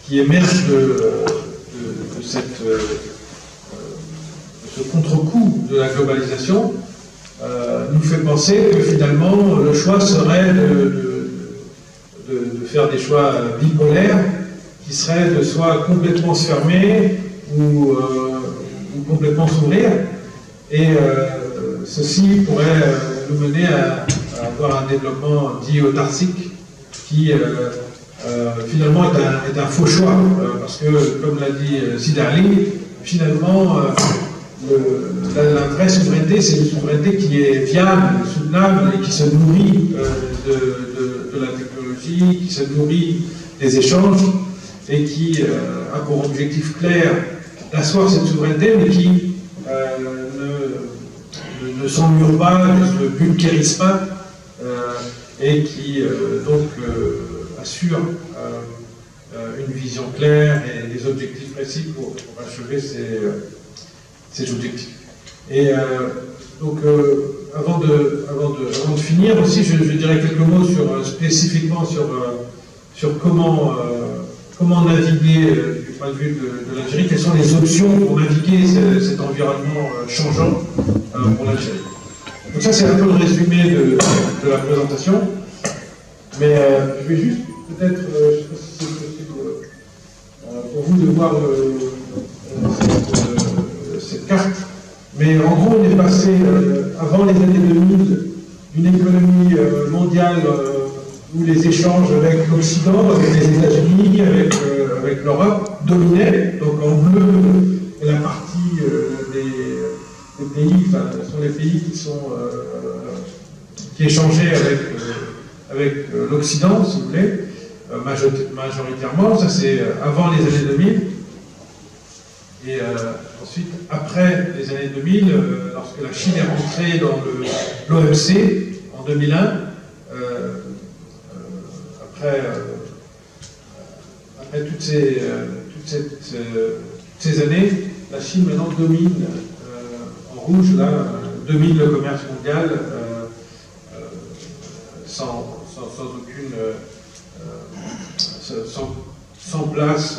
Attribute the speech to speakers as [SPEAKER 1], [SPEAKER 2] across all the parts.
[SPEAKER 1] qui émerge de ce contre-coup de la globalisation nous fait penser que finalement le choix serait de faire des choix bipolaires qui seraient de soit complètement se fermer ou complètement s'ouvrir, et ceci pourrait nous mener à avoir un développement dit autarcique qui finalement est un faux choix, parce que, comme l'a dit Siderling, finalement la vraie souveraineté, c'est une souveraineté qui est viable, soutenable et qui se nourrit de la technologie, qui se nourrit des échanges et qui a pour objectif clair d'asseoir cette souveraineté, mais qui ne s'emmure pas, ne se bulgarise pas, et qui donc assure une vision claire et des objectifs précis pour achever ces objectifs. Et donc, avant de finir aussi, je dirais quelques mots spécifiquement sur comment naviguer du point de vue de l'Algérie, quelles sont les options pour naviguer cet environnement changeant pour l'Algérie. Donc ça, c'est un peu le résumé de la présentation, mais je vais juste peut-être, je ne sais pas si c'est possible pour vous de voir cette carte, mais en gros, on est passé, avant les années 2000, d'une économie mondiale où les échanges avec l'Occident, avec les États-Unis, avec l'Europe, dominaient. Donc en bleu, la partie des pays, enfin, ce sont les pays qui échangeaient avec l'Occident, si vous voulez, majoritairement. Ça, c'est avant les années 2000. Et ensuite, après les années 2000, lorsque la Chine est rentrée dans l'OMC en 2001, après toutes ces années, la Chine maintenant domine en rouge, là, domine le commerce mondial sans aucune sans place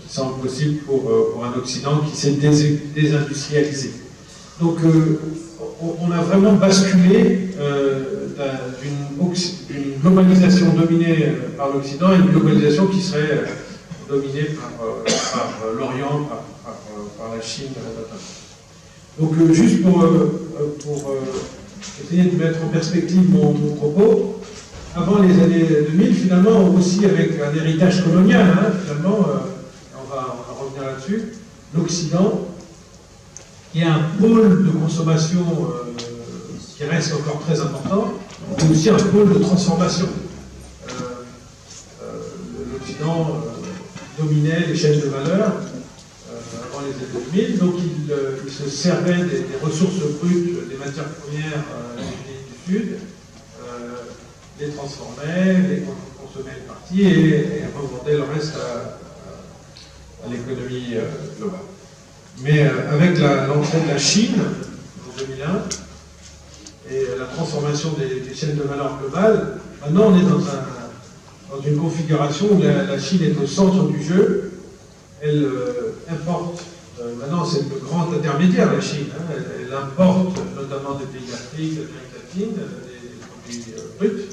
[SPEAKER 1] qui semble possible pour un Occident qui s'est désindustrialisé. Donc on a vraiment basculé d'une globalisation dominée par l'Occident à une globalisation qui serait dominée par l'Orient, par la Chine notamment. Donc juste pour essayer de mettre en perspective mon propos, avant les années 2000, finalement, aussi avec un héritage colonial, finalement, on va revenir là-dessus, l'Occident, qui est un pôle de consommation qui reste encore très important, mais aussi un pôle de transformation. L'Occident dominait les chaînes de valeur avant les années 2000, donc il se servait des ressources brutes, des matières premières des pays du Sud, les transformait, les consommait une partie et revendait le reste à l'économie globale. Mais avec l'entrée de la Chine en 2001 et la transformation des chaînes de valeur globales, maintenant on est dans une configuration où la Chine est au centre du jeu. Elle importe, maintenant c'est le grand intermédiaire, la Chine, elle importe notamment des pays d'Afrique, d'Amérique latine, des produits bruts.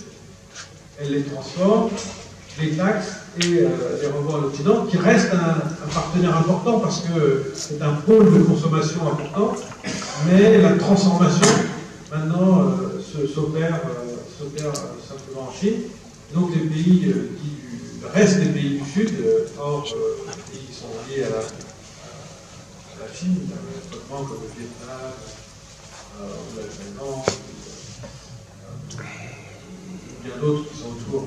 [SPEAKER 1] Elle les transforme, les taxe et les revend à l'Occident, qui reste un partenaire important parce que c'est un pôle de consommation important, mais la transformation maintenant s'opère simplement en Chine. Donc les pays le reste des pays du Sud, hors les pays qui sont liés à la Chine, notamment comme le Vietnam, ou la Thaïlande, bien d'autres qui sont autour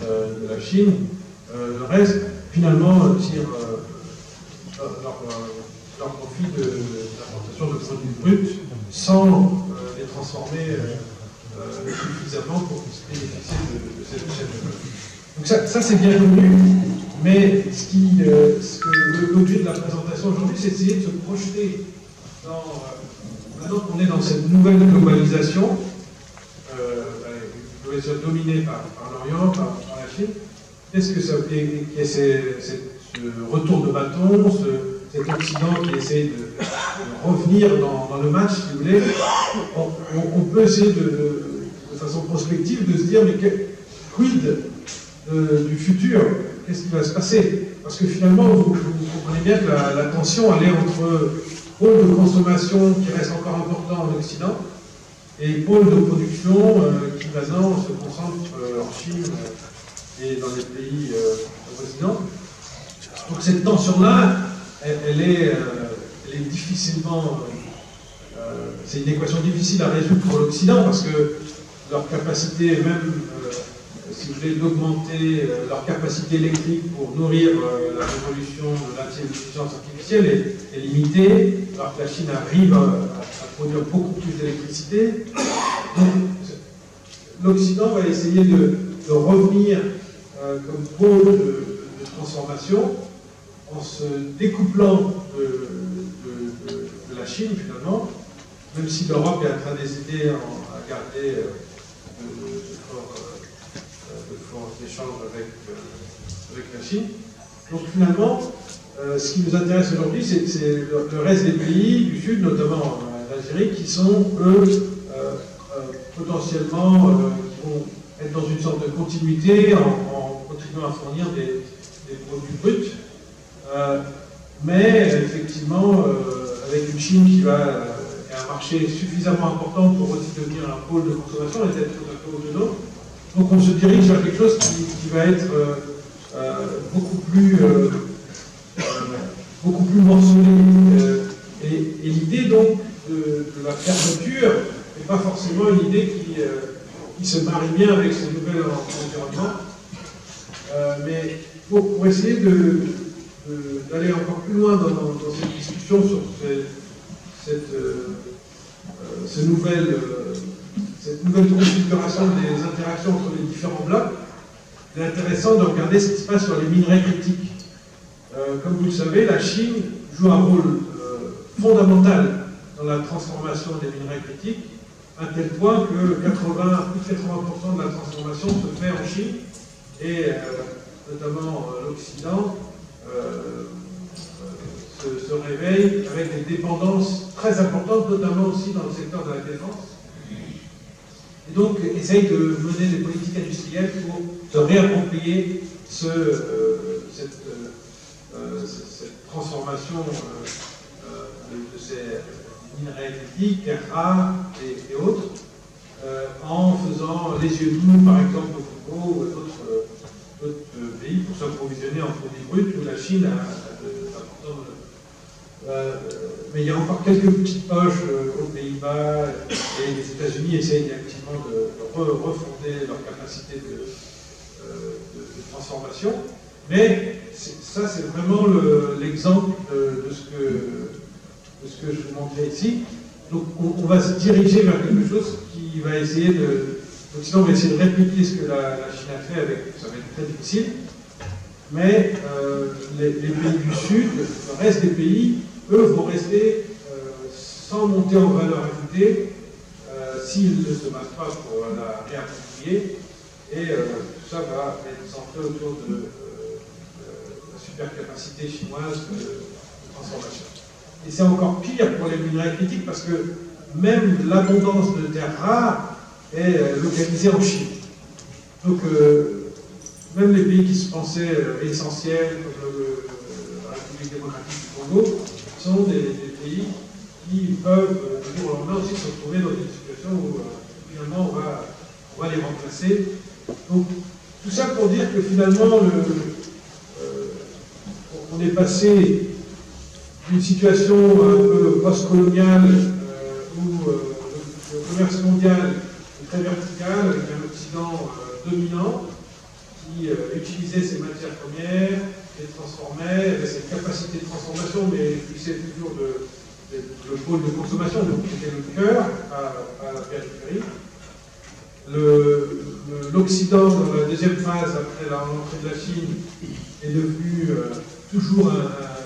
[SPEAKER 1] de la Chine, le reste, finalement, tire leur profit de l'importation de produits bruts sans les transformer suffisamment pour bénéficier de cette chaîne de valeur. Donc ça c'est bien connu, mais l'objet de la présentation aujourd'hui, c'est d'essayer de se projeter maintenant qu'on est dans cette nouvelle globalisation, dominée par l'Orient, par la Chine. Qu'est-ce que ça fait? Ce retour de bâton, cet Occident qui essaie de revenir dans le match, si vous voulez, on peut essayer de façon prospective de se dire, mais quid du futur? Qu'est-ce qui va se passer? Parce que finalement, vous comprenez bien que la tension, elle est entre pôle de consommation qui reste encore important en Occident et pôle de production qui maintenant se concentre en Chine et dans les pays voisins. Donc cette tension-là, elle est difficilement... c'est une équation difficile à résoudre pour l'Occident parce que leur capacité, même si vous voulez, d'augmenter leur capacité électrique pour nourrir la révolution de l'intelligence artificielle est limitée, alors que la Chine arrive à produire beaucoup plus d'électricité. Donc l'Occident va essayer de revenir comme pôle de transformation en se découplant de la Chine finalement, même si l'Europe est en train d'hésiter à garder de forts échanges avec la Chine. Donc finalement, ce qui nous intéresse aujourd'hui, c'est le reste des pays du Sud, notamment l'Algérie, qui sont, eux, potentiellement, qui vont être dans une sorte de continuité en continuant à fournir des produits bruts. Mais effectivement, avec une Chine qui va un marché suffisamment important pour aussi devenir un pôle de consommation et être tout à fait autonome. Donc on se dirige vers quelque chose qui va être beaucoup plus morcelé. Et l'idée donc de la fermeture n'est pas forcément une idée qui se marie bien avec ce nouvel environnement. Mais pour essayer d'aller encore plus loin dans cette discussion sur cette nouvelle configuration des interactions entre les différents blocs, il est intéressant de regarder ce qui se passe sur les minerais critiques. Comme vous le savez, la Chine joue un rôle fondamental dans la transformation des minerais critiques, à tel point que plus de 80% de la transformation se fait en Chine, et notamment l'Occident se réveille avec des dépendances très importantes, notamment aussi dans le secteur de la défense. Et donc, essaye de mener des politiques industrielles pour se réapproprier cette transformation de ces minerais critiques, terres rares et autres, en faisant les yeux doux, par exemple, au Congo ou d'autres pays pour s'approvisionner en produits bruts, où la Chine a d'importantes. Mais il y a encore quelques petites poches aux Pays-Bas et les États-Unis essayent activement de refonder leur capacité de transformation. Mais ça, c'est vraiment l'exemple de ce que je vous montrais ici. Donc, on va se diriger vers quelque chose qui va essayer l'Occident va essayer de répliquer ce que la Chine a fait avec. Ça va être très difficile. Mais les pays du Sud, le reste des pays, eux, vont rester sans monter en valeur ajoutée s'ils ne se battent pas pour la réapproprier. Et tout ça va être centré autour de la supercapacité chinoise de transformation. Et c'est encore pire pour les minerais critiques parce que même l'abondance de terres rares est localisée en Chine. Donc, même les pays qui se pensaient essentiels, comme la République démocratique du Congo, sont des pays qui peuvent, du jour au lendemain, aussi se retrouver dans une situation où, finalement, on va les remplacer. Donc, tout ça pour dire que, finalement, on est passé d'une situation un peu post-coloniale où le commerce mondial est très vertical, avec un Occident dominant, qui utilisait ces matières premières, les transformait, avait cette capacité de transformation, mais fixait toujours le pôle de consommation, donc qui était le cœur, à la périphérie. L'Occident, dans la deuxième phase, après l'entrée de la Chine, est devenu toujours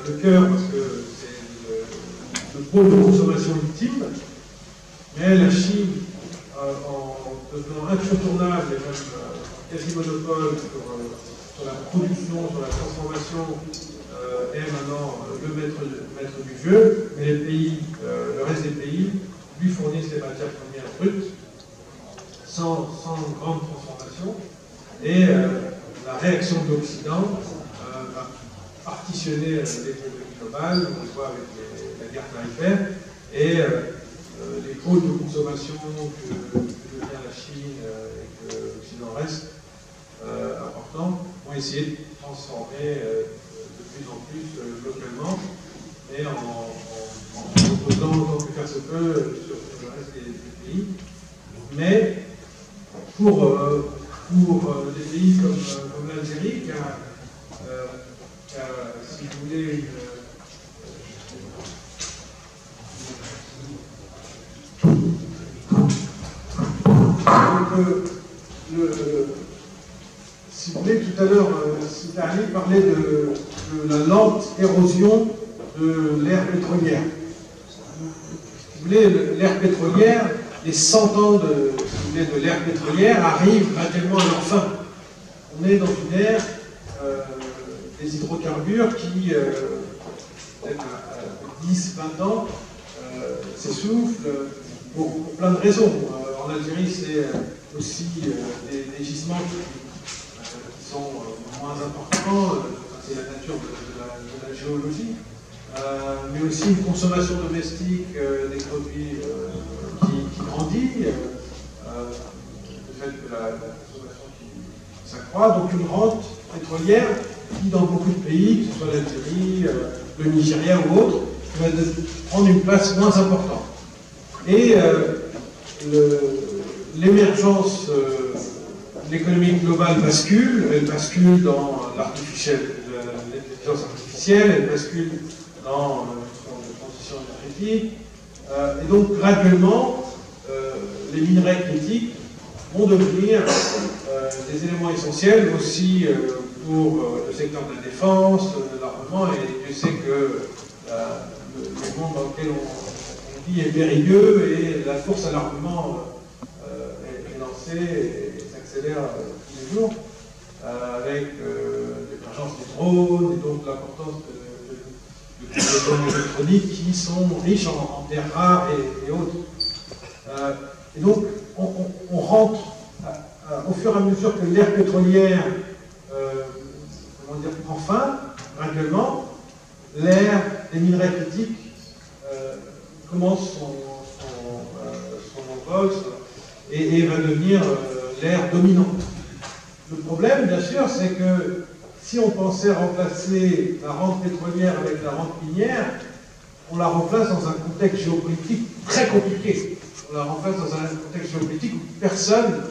[SPEAKER 1] le cœur, parce que c'est le pôle de consommation ultime, mais la Chine, en devenant incontournable et même quasi-monopole sur la production, sur la transformation, est maintenant le maître du jeu, mais le reste des pays lui fournissent les matières premières brutes, sans grande transformation, et la réaction de l'Occident va partitionner l'économie globale, on le voit avec la guerre tarifaire, et les pôles de consommation que devient la Chine et que l'Occident reste importants vont essayer de transformer de plus en plus localement, et en reposant autant que faire se peut sur le reste des pays. Mais pour des pays comme l'Algérie, qui a, si vous voulez, si vous voulez, tout à l'heure, Sidari parlait de la lente érosion de l'ère pétrolière. Si vous voulez, l'ère pétrolière, les 100 ans de l'ère pétrolière arrivent graduellement à leur fin. On est dans une ère des hydrocarbures qui, peut-être à 10-20 ans, s'essoufflent pour plein de raisons. En Algérie, c'est aussi des gisements qui sont moins importants, c'est la nature de la géologie, mais aussi une consommation domestique des produits qui grandit, le fait que la consommation qui s'accroît, donc une rente pétrolière qui, dans beaucoup de pays, que ce soit l'Algérie, le Nigeria ou autre, va prendre une place moins importante. Et l'émergence de l'économie globale bascule, elle bascule dans l'intelligence artificielle, elle bascule dans la transition énergétique, et donc graduellement, les minerais critiques vont devenir des éléments essentiels aussi pour le secteur de la défense, de l'armement, et je sais que le monde dans lequel on vit est périlleux et la course à l'armement est lancée et s'accélère tous les jours, avec l'émergence des drones et donc l'importance de composants électroniques qui sont riches en terres rares et autres. Et donc, on rentre au fur et à mesure que l'ère pétrolière prend fin, graduellement, l'ère des minerais critiques commence son envol et va devenir l'ère dominante. Le problème, bien sûr, c'est que si on pensait remplacer la rente pétrolière avec la rente minière, on la remplace dans un contexte géopolitique très compliqué. On la remplace dans un contexte géopolitique où personne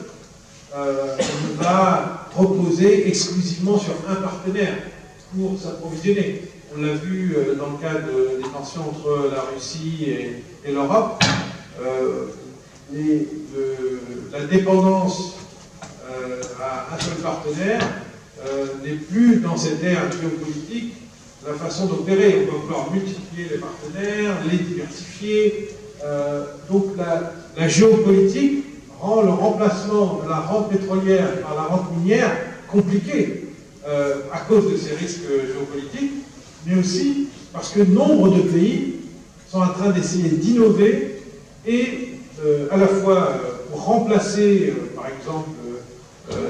[SPEAKER 1] ne va reposer exclusivement sur un partenaire pour s'approvisionner. On l'a vu dans le cadre des tensions entre la Russie et l'Europe. La dépendance à un seul partenaire n'est plus dans cette ère géopolitique la façon d'opérer. On va vouloir multiplier les partenaires, les diversifier. Donc la géopolitique rend le remplacement de la rente pétrolière par la rente minière compliqué à cause de ces risques géopolitiques, mais aussi parce que nombre de pays sont en train d'essayer d'innover et à la fois pour remplacer, par exemple,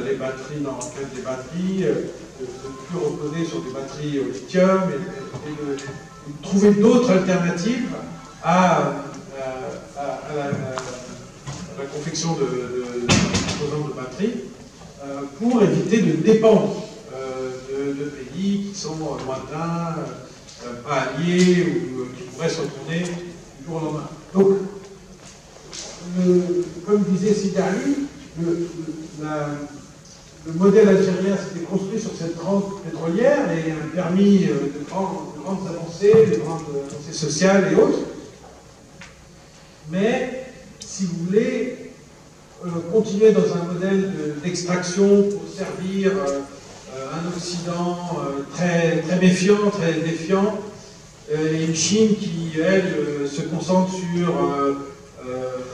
[SPEAKER 1] les batteries dans le cadre des batteries, de ne plus reposer sur des batteries au lithium et de trouver d'autres alternatives à la confection de composants de batteries pour éviter de dépendre de pays qui sont lointains, pas alliés ou qui pourraient se retourner du jour au lendemain. Donc, comme disait Sidari, le modèle algérien s'était construit sur cette rente pétrolière et a permis de grandes avancées, de grandes avancées sociales et autres. Mais, si vous voulez, continuer dans un modèle d'extraction pour servir un Occident très, très méfiant, très défiant, et une Chine qui, elle, se concentre sur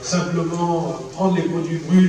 [SPEAKER 1] simplement prendre les produits bruts